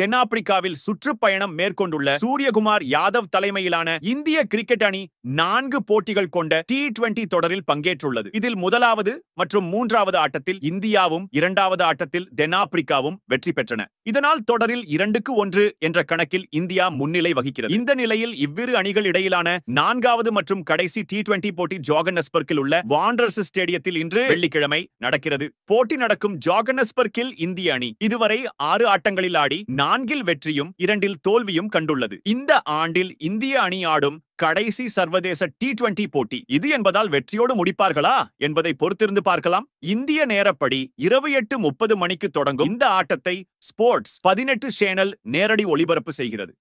தென்னாப்பிரிக்காவில் சுற்றுப்பயணம் மேற்கொண்டுள்ள சூரியகுமார் யாதவ் தலைமையிலான இந்திய கிரிக்கெட் அணி 4 போட்டிகள் கொண்ட T20 தொடரில் பங்கேற்றுள்ளது. இதில் முதலாவது மற்றும் மூன்றாவது ஆட்டத்தில் இந்தியாவும், இரண்டாவது ஆட்டத்தில் தென்னாப்பிரிக்காவும் வெற்றி பெற்றன. இதனால் தொடரில் 2-1 என்ற கணக்கில் இந்தியா முன்னிலை வகிக்கிறது. இந்த நிலையில் இவ்விரு அணிகள் இடையிலான 4வது மற்றும் கடைசி T20 போட்டி ஜோகன்னஸ்பர்க்கில் உள்ள வாண்டரர்ஸ் ஸ்டேடியத்தில் இன்று வெள்ளிக்கிழமை நடக்கிறது. போட்டி நடக்கும் ஜோகன்னஸ்பர்க்கில் இந்திய அணி இதுவரை 6 ஆட்டங்களில் ஆடி 4இல் வெற்றியும் 2இல் தோல்வியும் கண்டுள்ளது. இந்த ஆண்டில் இந்திய அணி ஆடும் கடைசி சர்வதேச T20 போட்டி இது என்பதால் வெற்றியோடு முடிப்பார்களா என்பதை பொறுத்திருந்து பார்க்கலாம். இந்திய நேரப்படி இரவு 8:30 மணிக்கு தொடங்கும் இந்த ஆட்டத்தை ஸ்போர்ட்ஸ் 18 சேனல் நேரடி ஒளிபரப்பு செய்கிறது.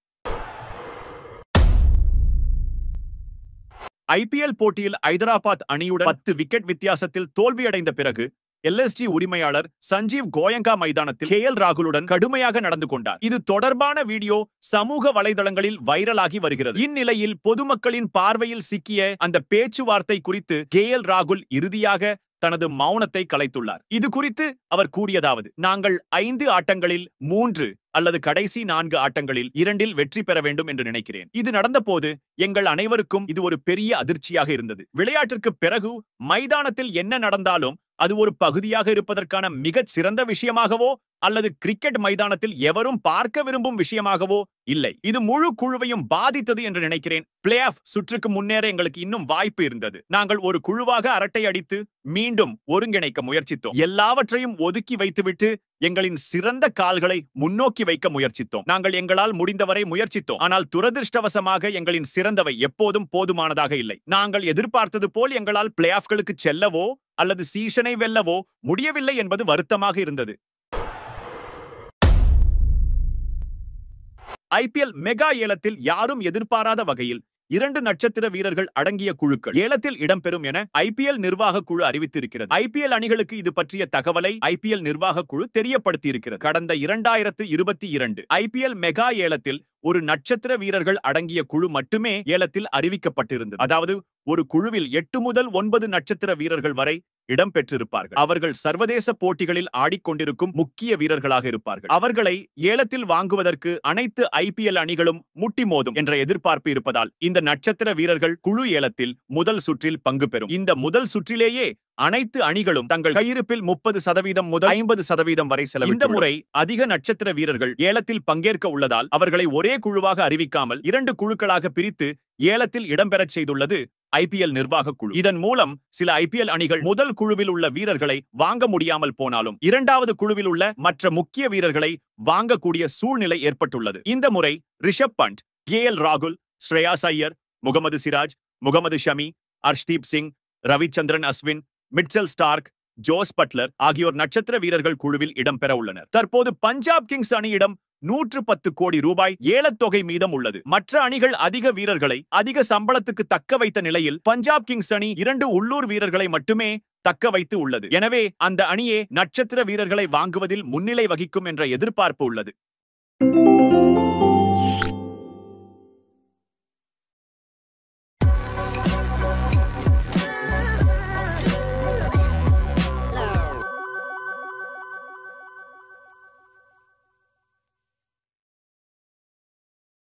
IPL போட்டியில் ஐதராபாத் அணியுடன் 10 விக்கெட் வித்தியாசத்தில் தோல்வியடைந்த பிறகு LSG உரிமையாளர் சஞ்சீவ் கோயங்கா மைதானத்தில் KL ராகுலுடன் கடுமையாக நடந்து கொண்டார். இது தொடர்பான வீடியோ சமூக வலைதளங்களில் வைரலாகி வருகிறது. இந்நிலையில் பொதுமக்களின் பார்வையில் சிக்கிய அந்த பேச்சுவார்த்தை குறித்து KL ராகுல் இறுதியாக தனது மௌனத்தை கலைத்துள்ளார். இது குறித்து அவர் கூறியதாவது: நாங்கள் 5 ஆட்டங்களில் 3 அல்லது கடைசி 4 ஆட்டங்களில் 2இல் வெற்றி பெற வேண்டும் என்று நினைக்கிறேன். இது நடந்தபோது எங்கள் அனைவருக்கும் இது ஒரு பெரிய அதிர்ச்சியாக இருந்தது. விளையாட்டிற்கு பிறகு மைதானத்தில் என்ன நடந்தாலும் அது ஒரு பகுதியாக இருப்பதற்கான மிகச் சிறந்த விஷயமாகவோ அல்லது கிரிக்கெட் மைதானத்தில் எவரும் பார்க்க விரும்பும் விஷயமாகவோ இல்லை. இது முழு குழுவையும் பாதித்தது என்று நினைக்கிறேன். பிளே ஆஃப் சுற்றுக்கு முன்னேற எங்களுக்கு இன்னும் வாய்ப்பு இருந்தது. நாங்கள் ஒரு குழுவாக அரட்டை அடித்து மீண்டும் ஒருங்கிணைக்க முயற்சித்தோம். எல்லாவற்றையும் ஒதுக்கி வைத்துவிட்டு எங்களின் சிறந்த கால்களை முன்னோக்கி வைக்க முயற்சித்தோம். நாங்கள் எங்களால் முடிந்தவரை முயற்சித்தோம். ஆனால் துரதிருஷ்டவசமாக எங்களின் சிறந்தவை எப்போதும் போதுமானதாக இல்லை. நாங்கள் எதிர்பார்த்தது போல் எங்களால் பிளே ஆஃப்களுக்கு செல்லவோ அல்லது சீசனை வெல்லவோ முடியவில்லை என்பது வருத்தமாக இருந்தது. IPL மெகா ஏலத்தில் யாரும் எதிர்பாராத வகையில் 2 நட்சத்திர வீரர்கள் அடங்கிய குழுக்கள் ஏலத்தில் இடம்பெறும் என IPL நிர்வாக குழு அறிவித்திருக்கிறது. IPL அணிகளுக்கு இது பற்றிய தகவலை IPL நிர்வாக குழு தெரியப்படுத்தியிருக்கிறது. கடந்த 2022 IPL மெகா ஏலத்தில் ஒரு நட்சத்திர வீரர்கள் அடங்கிய குழு மட்டுமே ஏலத்தில் அறிவிக்கப்பட்டிருந்தது. அதாவது ஒரு குழுவில் 8 முதல் 9 நட்சத்திர வீரர்கள் வரை இடம்பெற்றிருப்பார்கள். அவர்கள் சர்வதேச போட்டிகளில் ஆடிக்கொண்டிருக்கும் முக்கிய வீரர்களாக இருப்பார்கள். அவர்களை ஏலத்தில் வாங்குவதற்கு அனைத்து IPL அணிகளும் முட்டி மோதும் என்ற எதிர்பார்ப்பு இருப்பதால் இந்த நட்சத்திர வீரர்கள் குழு ஏலத்தில் முதல் சுற்றில் பங்கு பெறும். இந்த முதல் சுற்றிலேயே அனைத்து அணிகளும் தங்கள் கையிருப்பில் 30% முதல் 50% வரை செலவிடும். இந்த முறை அதிக நட்சத்திர வீரர்கள் ஏலத்தில் பங்கேற்க உள்ளதால் அவர்களை ஒரே குழுவாக அறிவிக்காமல் 2 குழுக்களாக பிரித்து ஏலத்தில் இடம்பெறச் செய்துள்ளது IPL நிர்வாக குழு. இதன் மூலம் சில IPL அணிகள் முதல் குழுவில் உள்ள வீரர்களை வாங்க முடியாமல் போனாலும் 2வது குழுவில் உள்ள மற்ற முக்கிய வீரர்களை வாங்கக்கூடிய சூழ்நிலை ஏற்பட்டுள்ளது. இந்த முறை ரிஷப் பண்ட், KL ராகுல், Shreyas Iyer, Mohammed Siraj, Mohammed Shami, Arshdeep Singh, Ravichandran Ashwin, Mitchell Starc, Jos Buttler ஆகியோர் நட்சத்திர வீரர்கள் குழுவில் இடம்பெற உள்ளனர். தற்போது பஞ்சாப் கிங்ஸ் அணியிடம் 110 கோடி ரூபாய் ஏலத்தொகை மீதம் உள்ளது. மற்ற அணிகள் அதிக வீரர்களை அதிக சம்பளத்துக்கு தக்க வைத்த நிலையில் பஞ்சாப் கிங்ஸ் அணி 2 உள்ளூர் வீரர்களை மட்டுமே தக்க வைத்து உள்ளது. எனவே அந்த அணியே நட்சத்திர வீரர்களை வாங்குவதில் முன்னிலை வகிக்கும் என்ற எதிர்பார்ப்பு உள்ளது.